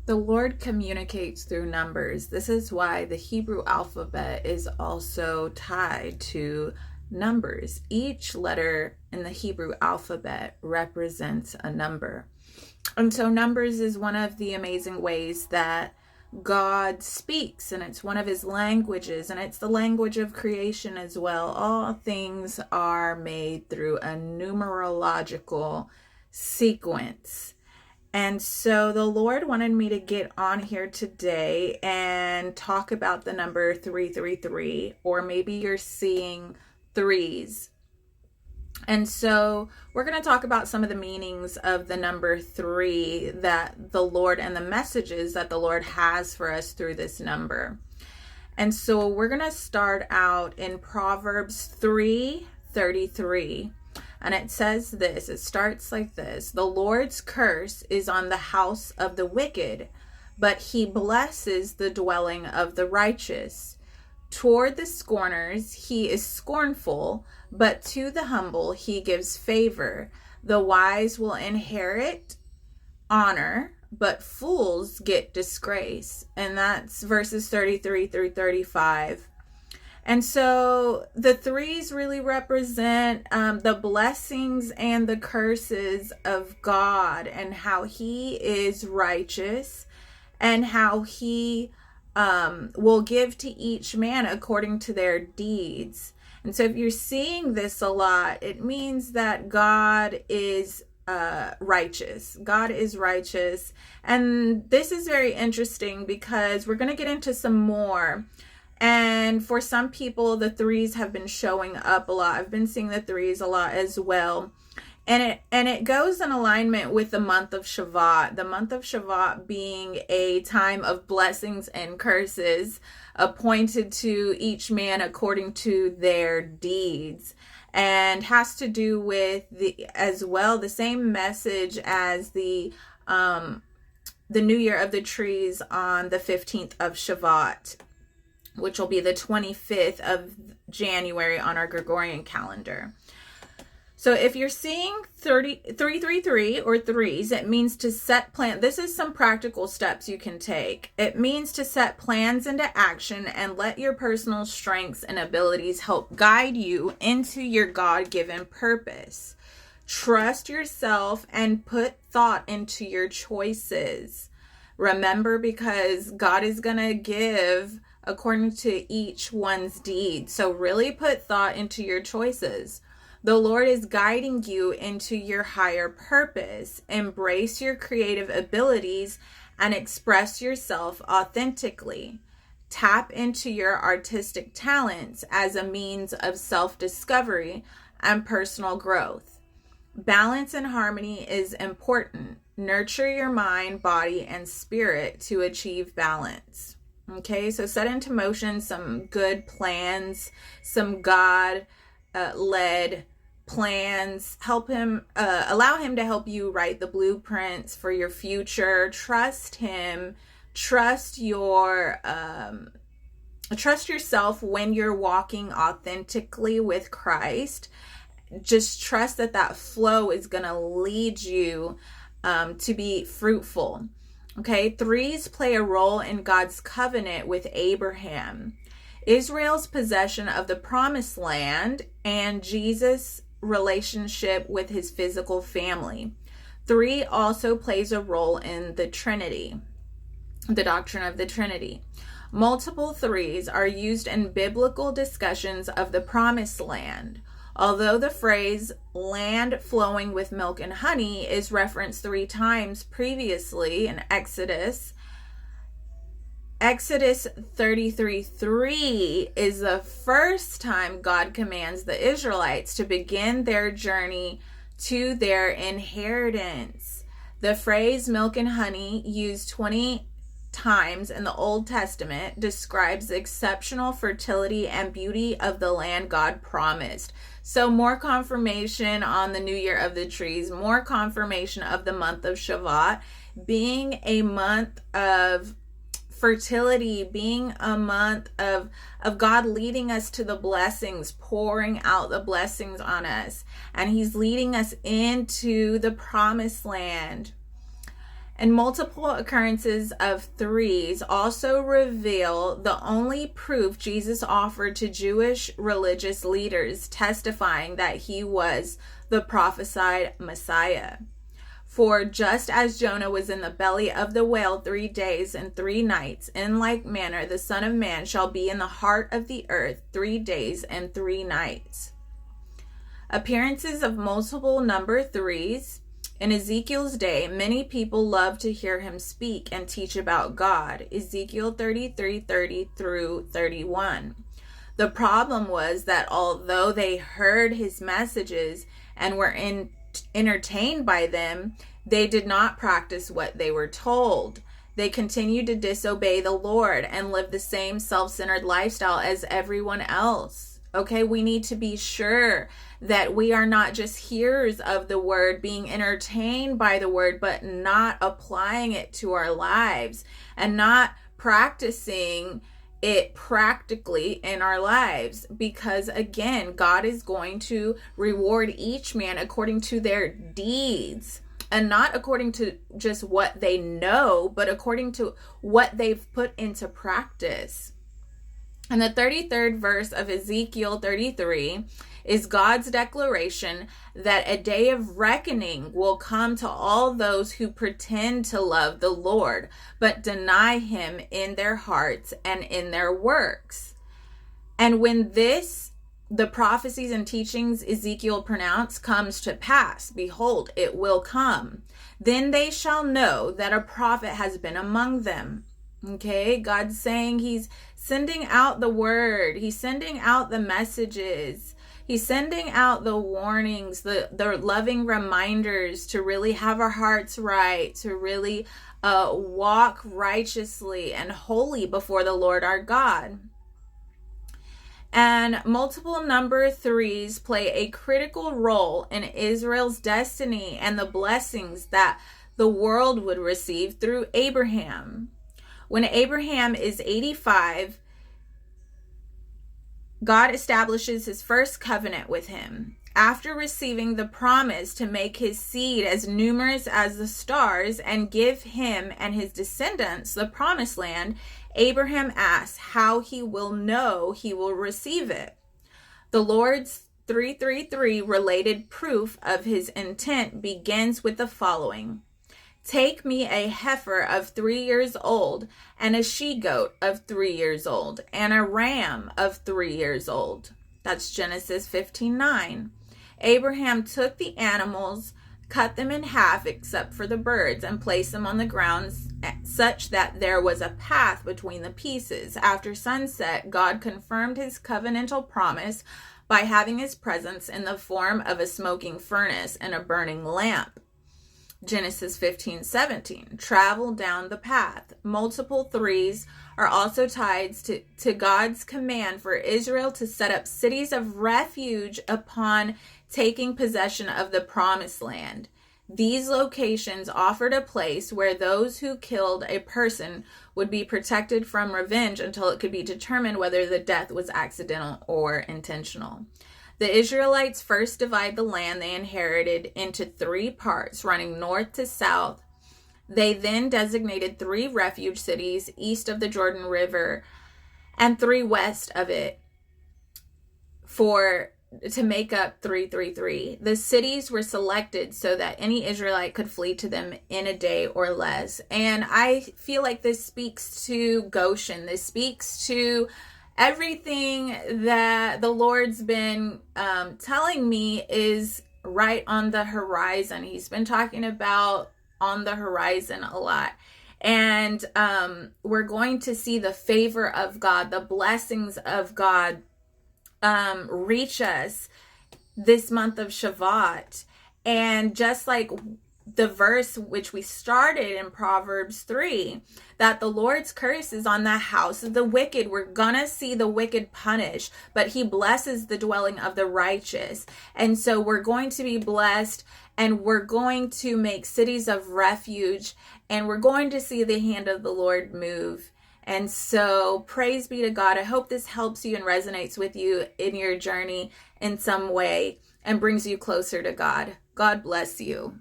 The Lord communicates through numbers. This is why the Hebrew alphabet is also tied to numbers. Each letter in the Hebrew alphabet represents a number. And so, numbers is one of the amazing ways that God speaks, and it's one of his languages, and it's the language of creation as well. All things are made through a numerological sequence. And so the Lord wanted me to get on here today and talk about the number 333, or maybe you're seeing threes. And so we're going to talk about some of the meanings of the number 3 that the Lord, and the messages that the Lord has for us through this number. And so we're going to start out in Proverbs 3:33. And it says this, it starts like this: the Lord's curse is on the house of the wicked, but he blesses the dwelling of the righteous. Toward the scorners he is scornful, but to the humble he gives favor. The wise will inherit honor, but fools get disgrace. And that's verses 33 through 35. And so the threes really represent the blessings and the curses of God, and how he is righteous, and how he will give to each man according to their deeds. And so if you're seeing this a lot, it means that God is righteous. God is righteous. And this is very interesting because we're going to get into some more. And for some people, the threes have been showing up a lot. I've been seeing the threes a lot as well. And it goes in alignment with the month of Shavat. The month of Shavat being a time of blessings and curses appointed to each man according to their deeds. And has to do with the same message as the New Year of the Trees on the 15th of Shavat, which will be the 25th of January on our Gregorian calendar. So if you're seeing 333 or threes, it means to set plan. This is some practical steps you can take. It means to set plans into action and let your personal strengths and abilities help guide you into your God-given purpose. Trust yourself and put thought into your choices. Remember, because God is going to give according to each one's deed. So really put thought into your choices. The Lord is guiding you into your higher purpose. Embrace your creative abilities and express yourself authentically. Tap into your artistic talents as a means of self-discovery and personal growth. Balance and harmony is important. Nurture your mind, body, and spirit to achieve balance. Okay, so set into motion some good plans, some God-led plans. Allow him to help you write the blueprints for your future. Trust him. Trust yourself when you're walking authentically with Christ. Just trust that flow is going to lead you to be fruitful. Okay, threes play a role in God's covenant with Abraham, Israel's possession of the promised land, and Jesus' relationship with his physical family. 3 also plays a role in the Trinity, the doctrine of the Trinity. Multiple threes are used in biblical discussions of the promised land. Although the phrase land flowing with milk and honey is referenced 3 times previously in Exodus 33:3 is the first time God commands the Israelites to begin their journey to their inheritance. The phrase milk and honey, used 20 times in the Old Testament, describes the exceptional fertility and beauty of the land God promised. So more confirmation on the New Year of the Trees, more confirmation of the month of Shavat being a month of fertility, being a month of God leading us to the blessings, pouring out the blessings on us. And he's leading us into the promised land. And multiple occurrences of threes also reveal the only proof Jesus offered to Jewish religious leaders, testifying that he was the prophesied Messiah. For just as Jonah was in the belly of the whale 3 days and 3 nights, in like manner the Son of Man shall be in the heart of the earth 3 days and 3 nights. Appearances of multiple number threes. In Ezekiel's day, many people loved to hear him speak and teach about God. Ezekiel 33:30 through 31. The problem was that although they heard his messages and were entertained by them, they did not practice what they were told. They continued to disobey the Lord and live the same self-centered lifestyle as everyone else. Okay, we need to be sure that we are not just hearers of the word, being entertained by the word, but not applying it to our lives and not practicing it practically in our lives. Because again, God is going to reward each man according to their deeds, and not according to just what they know, but according to what they've put into practice. And the 33rd verse of Ezekiel 33 is God's declaration that a day of reckoning will come to all those who pretend to love the Lord, but deny him in their hearts and in their works. And when the prophecies and teachings Ezekiel pronounced comes to pass, behold, it will come. Then they shall know that a prophet has been among them. Okay, God's saying he's sending out the word. He's sending out the messages. He's sending out the warnings, the loving reminders to really have our hearts right, to really walk righteously and holy before the Lord our God. And multiple number threes play a critical role in Israel's destiny and the blessings that the world would receive through Abraham. When Abraham is 85, God establishes his first covenant with him. After receiving the promise to make his seed as numerous as the stars and give him and his descendants the promised land, Abraham asks how he will know he will receive it. The Lord's 333 related proof of his intent begins with the following. Take me a heifer of 3 years old, and a she-goat of 3 years old, and a ram of 3 years old. That's Genesis 15:9. Abraham took the animals, cut them in half except for the birds, and placed them on the ground such that there was a path between the pieces. After sunset, God confirmed his covenantal promise by having his presence in the form of a smoking furnace and a burning lamp. Genesis 15:17. Travel down the path. Multiple threes are also tied to God's command for Israel to set up cities of refuge upon taking possession of the promised land. These locations offered a place where those who killed a person would be protected from revenge until it could be determined whether the death was accidental or intentional. The Israelites first divide the land they inherited into 3 parts, running north to south. They then designated 3 refuge cities east of the Jordan River and 3 west of it to make up 333. The cities were selected so that any Israelite could flee to them in a day or less. And I feel like this speaks to Goshen. This speaks to everything that the Lord's been telling me is right on the horizon. He's been talking about on the horizon a lot. And we're going to see the favor of God, the blessings of God reach us this month of Shavuot. And just like the verse which we started in Proverbs 3, that the Lord's curse is on the house of the wicked. We're gonna see the wicked punished, but he blesses the dwelling of the righteous. And so we're going to be blessed, and we're going to make cities of refuge, and we're going to see the hand of the Lord move. And so praise be to God. I hope this helps you and resonates with you in your journey in some way and brings you closer to God. God bless you.